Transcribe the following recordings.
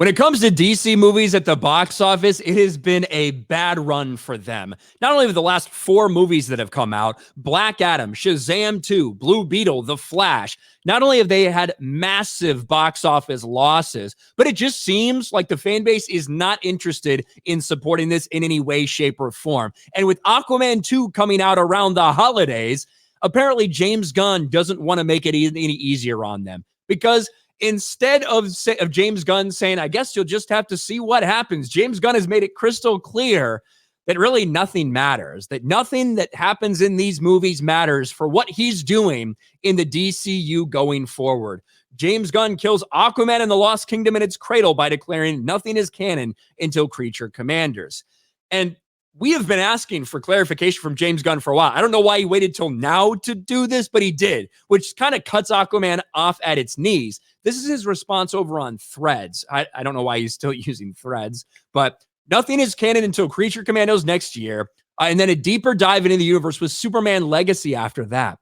When it comes to DC movies at the box office, it has been a bad run for them. Not only have the last 4 movies that have come out, Black Adam, Shazam 2, Blue Beetle, The Flash, not only have they had massive box office losses, but it just seems like the fan base is not interested in supporting this in any way, shape, or form. And with Aquaman 2 coming out around the holidays, apparently James Gunn doesn't want to make it any easier on them, because instead of James Gunn saying, I guess you'll just have to see what happens, James Gunn has made it crystal clear that really nothing matters, that nothing that happens in these movies matters for what he's doing in the DCU going forward. James Gunn kills Aquaman and the Lost Kingdom in its cradle by declaring nothing is canon until Creature Commanders. And we have been asking for clarification from James Gunn for a while. I don't know why he waited till now to do this, but he did, which kind of cuts Aquaman off at its knees. This is his response over on Threads. I don't know why he's still using Threads, but nothing is canon until Creature Commandos next year, and then a deeper dive into the universe with Superman Legacy after that.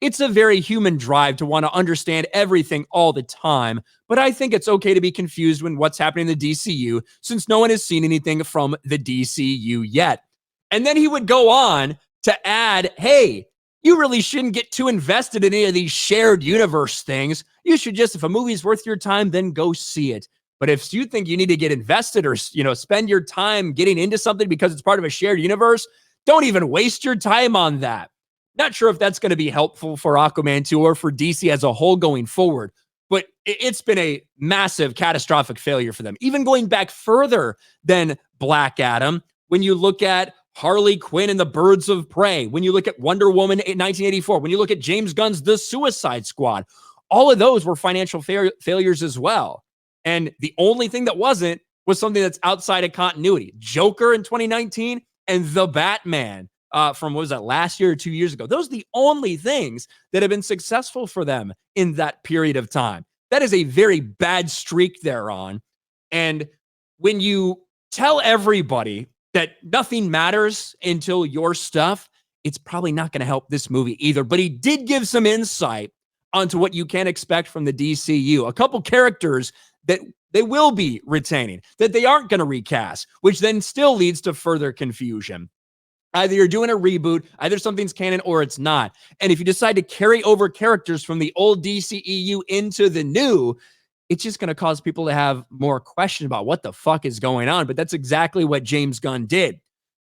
It's a very human drive to want to understand everything all the time, but I think it's okay to be confused when what's happening in the DCU, since no one has seen anything from the DCU yet. And then he would go on to add, hey, you really shouldn't get too invested in any of these shared universe things. You should just, if a movie's worth your time, then go see it. But if you think you need to get invested or, spend your time getting into something because it's part of a shared universe, don't even waste your time on that. Not sure if that's going to be helpful for Aquaman 2 or for DC as a whole going forward, but it's been a massive, catastrophic failure for them. Even going back further than Black Adam, when you look at Harley Quinn and the Birds of Prey, when you look at Wonder Woman in 1984, when you look at James Gunn's The Suicide Squad, all of those were financial failures as well. And the only thing that wasn't was something that's outside of continuity. Joker in 2019 and The Batman from, what was that, last year or 2 years ago. Those are the only things that have been successful for them in that period of time. That is a very bad streak they're on. And when you tell everybody that nothing matters until your stuff, it's probably not going to help this movie either. But he did give some insight onto what you can expect from the DCU. A couple characters that they will be retaining, that they aren't going to recast, which then still leads to further confusion. Either you're doing a reboot, either something's canon or it's not. And if you decide to carry over characters from the old DCEU into the new, it's just going to cause people to have more questions about what the fuck is going on. But that's exactly what James Gunn did.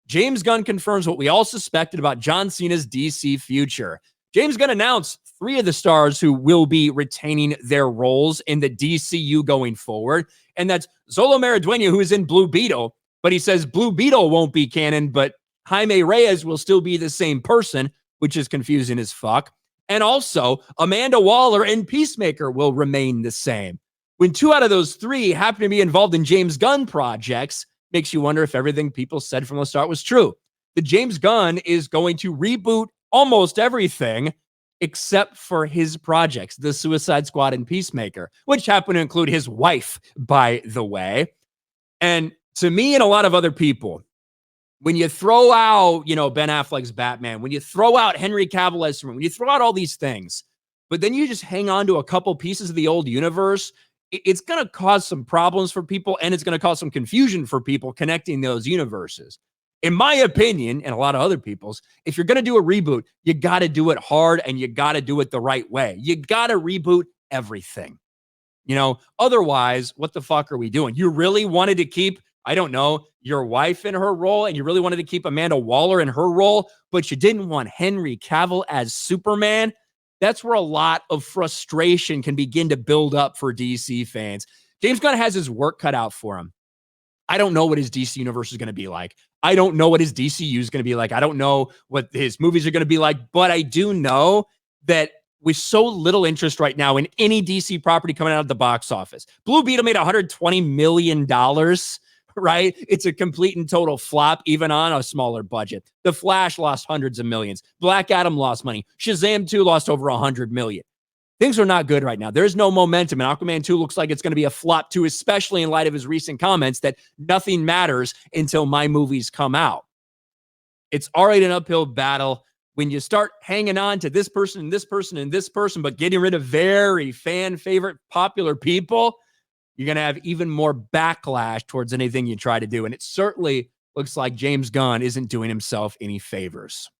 James Gunn confirms what we all suspected about John Cena's DC future. James Gunn announced 3 of the stars who will be retaining their roles in the DCU going forward. And that's Zolo Maridueña, who is in Blue Beetle. But he says Blue Beetle won't be canon, but Jaime Reyes will still be the same person, which is confusing as fuck. And also, Amanda Waller and Peacemaker will remain the same. When 2 out of those 3 happen to be involved in James Gunn projects, makes you wonder if everything people said from the start was true. The James Gunn is going to reboot almost everything except for his projects, The Suicide Squad and Peacemaker, which happen to include his wife, by the way. And to me and a lot of other people, when you throw out, Ben Affleck's Batman, when you throw out Henry Cavill as Superman, when you throw out all these things, but then you just hang on to a couple pieces of the old universe, it's going to cause some problems for people, and it's going to cause some confusion for people connecting those universes. In my opinion, and a lot of other people's, if you're going to do a reboot, you got to do it hard and you got to do it the right way. You got to reboot everything. Otherwise, what the fuck are we doing? You really wanted to keep, I don't know, your wife in her role, and you really wanted to keep Amanda Waller in her role, but you didn't want Henry Cavill as Superman. That's where a lot of frustration can begin to build up for DC fans. James Gunn has his work cut out for him. I don't know what his DC universe is going to be like. I don't know what his DCU is going to be like. I don't know what his movies are going to be like, but I do know that with so little interest right now in any DC property coming out of the box office, Blue Beetle made $120 million, right? It's a complete and total flop, even on a smaller budget. The Flash lost hundreds of millions. Black Adam lost money. Shazam 2 lost over $100 million. Things are not good right now. There's no momentum, and Aquaman 2 looks like it's going to be a flop too, especially in light of his recent comments that nothing matters until my movies come out. It's already an uphill battle. When you start hanging on to this person and this person and this person, but getting rid of very fan favorite popular people, you're going to have even more backlash towards anything you try to do. And it certainly looks like James Gunn isn't doing himself any favors.